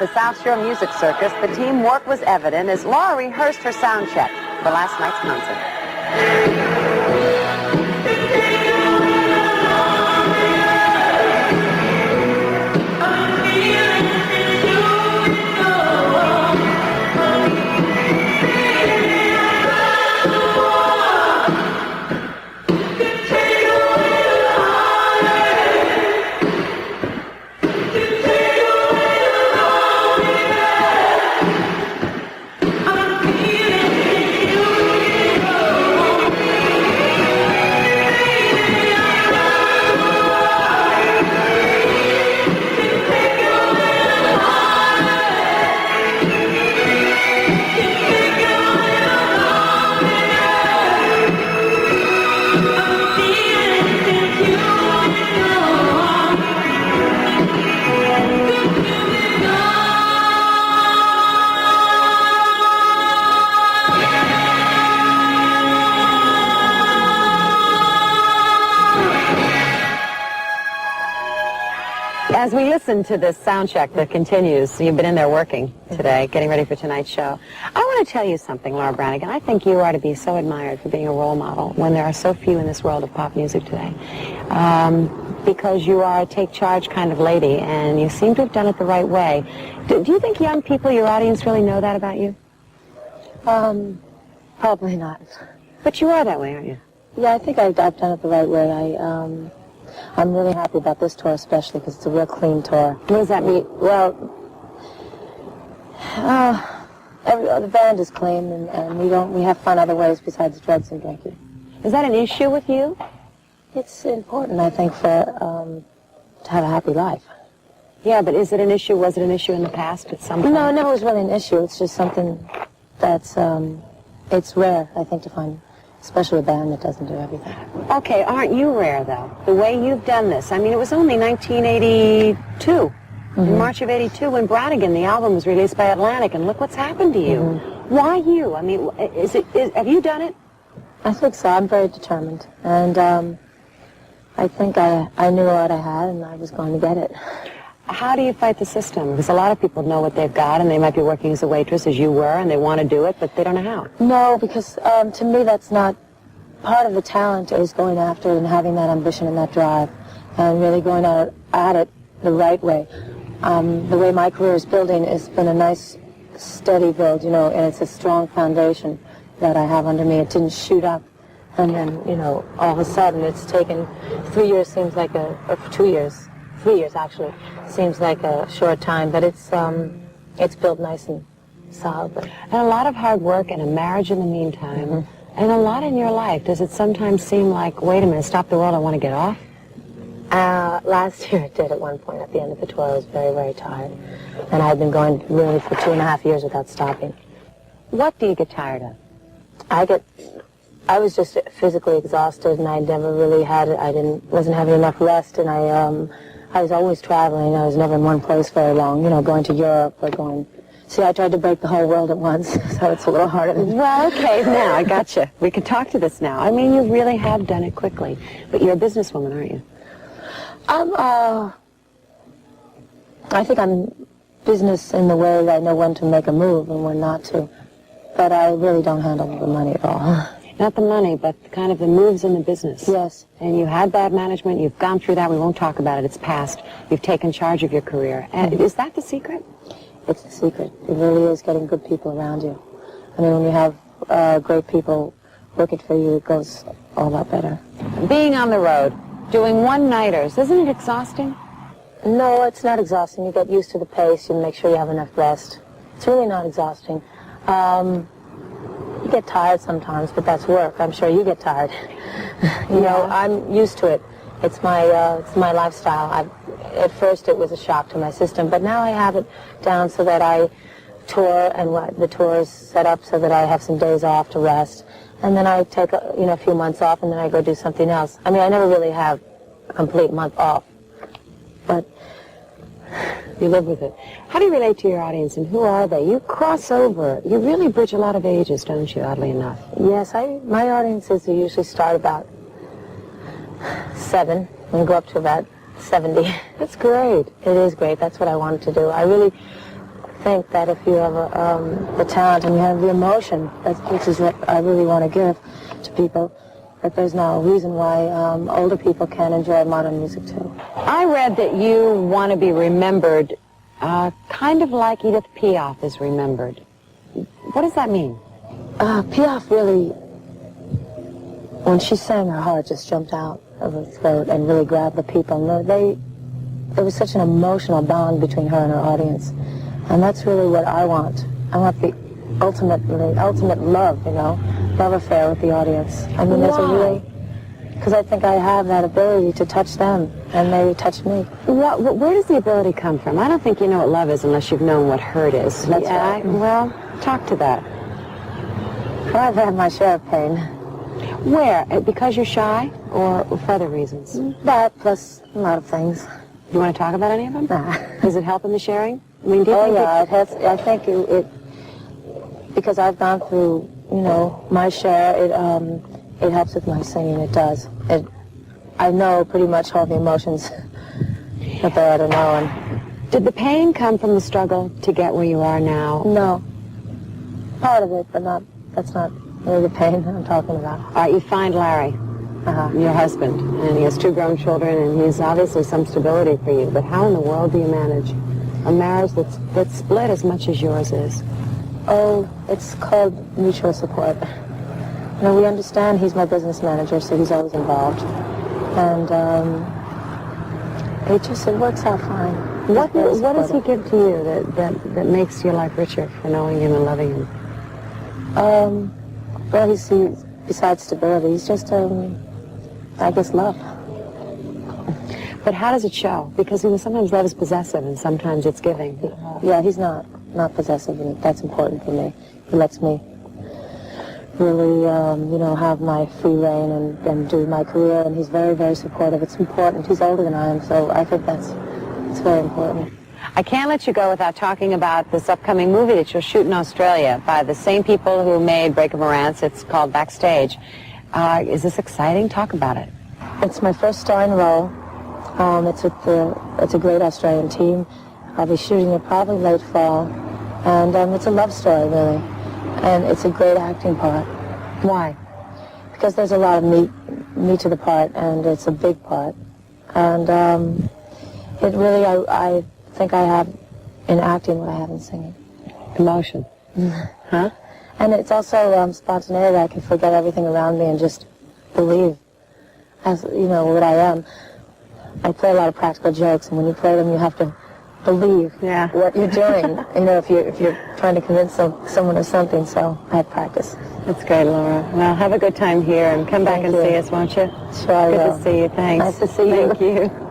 the South Shore Music Circus, the teamwork was evident as Laura rehearsed her sound check for last night's concert. As we listen to this sound check that continues, you've been in there working today, getting ready for tonight's show. I want to tell you something, Laura Branigan. I think you are to be so admired for being a role model when there are so few in this world of pop music today. Because you are a take-charge kind of lady, and you seem to have done it the right way. Do you think young people, your audience, really know that about you? Probably not. But you are that way, aren't you? Yeah, I think I've done it the right way. I'm really happy about this tour, especially because it's a real clean tour. What does that mean? Well, the band is clean, and we have fun other ways besides drugs and drinking. Is that an issue with you? It's important, I think, to have a happy life. Yeah, but is it an issue? Was it an issue in the past at some point? No, it never was really an issue. It's just something that's, it's rare, I think, to find, especially a band that doesn't do everything. Okay, aren't you rare, though? The way you've done this. I mean, it was only 1982, in March of 82, when Branigan, the album, was released by Atlantic, and look what's happened to you. Why you? I mean, have you done it? I think so. I'm very determined. And I think I knew what I had, and I was going to get it. How do you fight the system? Because a lot of people know what they've got, and they might be working as a waitress, as you were, and they want to do it, but they don't know how. No, because to me that's not part of the talent, is going after it and having that ambition and that drive, and really going at it the right way. The way my career is building has been a nice, steady build, and it's a strong foundation that I have under me. It didn't shoot up, and then, all of a sudden it's taken 3 years, seems like or 2 years. 3 years, actually, seems like a short time, but it's built nice and solidly. And a lot of hard work and a marriage in the meantime, and a lot in your life. Does it sometimes seem like, wait a minute, stop the world, I want to get off? Last year it did at one point. At the end of the tour, I was very, very tired. And I had been going really for 2.5 years without stopping. What do you get tired of? I was just physically exhausted, and I never really wasn't having enough rest, and I was always traveling. I was never in one place very long, going to Europe or going... See, I tried to break the whole world at once, so it's a little harder than... Well, okay, now, I gotcha. We can talk to this now. I mean, you really have done it quickly. But you're a businesswoman, aren't you? I think I'm business in the way that I know when to make a move and when not to. But I really don't handle the money at all. Not the money, but kind of the moves in the business. Yes. And you had bad management. You've gone through that. We won't talk about it. It's past. You've taken charge of your career. And is that the secret? It's the secret. It really is getting good people around you. I mean, when you have great people working for you, it goes all that better. Being on the road, doing one-nighters, isn't it exhausting? No, it's not exhausting. You get used to the pace. You make sure you have enough rest. It's really not exhausting. You get tired sometimes, but that's work. I'm sure you get tired. you know, I'm used to it. It's my lifestyle. At first it was a shock to my system, but now I have it down so that I tour, and the tour is set up so that I have some days off to rest, and then I take a few months off, and then I go do something else. I mean, I never really have a complete month off, but you live with it. How do you relate to your audience, and who are they? You cross over. You really bridge a lot of ages, don't you, oddly enough? Yes, my audiences usually start about 7 and go up to about 70. That's great. It is great. That's what I wanted to do. I really think that if you have the talent and you have the emotion, which is what I really want to give to people, that there's no reason why older people can't enjoy modern music too. I read that you want to be remembered kind of like Edith Piaf is remembered. What does that mean? Piaf really, when she sang, her heart just jumped out of her throat and really grabbed the people. And there was such an emotional bond between her and her audience. And that's really what I want. I want the ultimate love, love affair with the audience. I mean, there's a really, because I think I have that ability to touch them, and they touch me. Where does the ability come from? I don't think you know what love is unless you've known what hurt is. That's right. Well, talk to that. Well, I've had my share of pain. Where? Because you're shy, or for other reasons? That, plus a lot of things. You want to talk about any of them? Nah. Does it help in the sharing? I mean, do you think yeah, it has. I think it because I've gone through, my share. It helps with my singing. It does. I know pretty much all the emotions that there are to know. And did the pain come from the struggle to get where you are now? No. Part of it, but that's not really the pain I'm talking about. All right, you find Larry, your husband, and he has 2 grown children, and he's obviously some stability for you. But how in the world do you manage a marriage that's split as much as yours is? Oh, it's called mutual support. We understand he's my business manager, so he's always involved. And it works out fine. What does he give to you that makes your life richer for knowing him and loving him? Well, he's besides stability, he's just, I guess, love. But how does it show? Because sometimes love is possessive and sometimes it's giving. Yeah, he's not possessive, and that's important for me. He lets me really, have my free reign and do my career, and he's very, very supportive. It's important. He's older than I am, so I think it's very important. I can't let you go without talking about this upcoming movie that you'll shoot in Australia by the same people who made Break of Morance. It's called Backstage. Is this exciting? Talk about it. It's my first starring role. It's a great Australian team. I'll be shooting it probably late fall, and it's a love story, really, and it's a great acting part. Why? Because there's a lot of meat to the part, and it's a big part, and it really, I think I have in acting what I have in singing. Emotion. Huh? And it's also spontaneity. I can forget everything around me and just believe, as what I am. I play a lot of practical jokes, and when you play them, you have to believe what you're doing. If you're trying to convince someone of something. So I have practice. That's great, Laura. Well, have a good time here, and come back and see us, won't you? Sure I will. Good to see you. Thanks. Nice to see you. Thank you.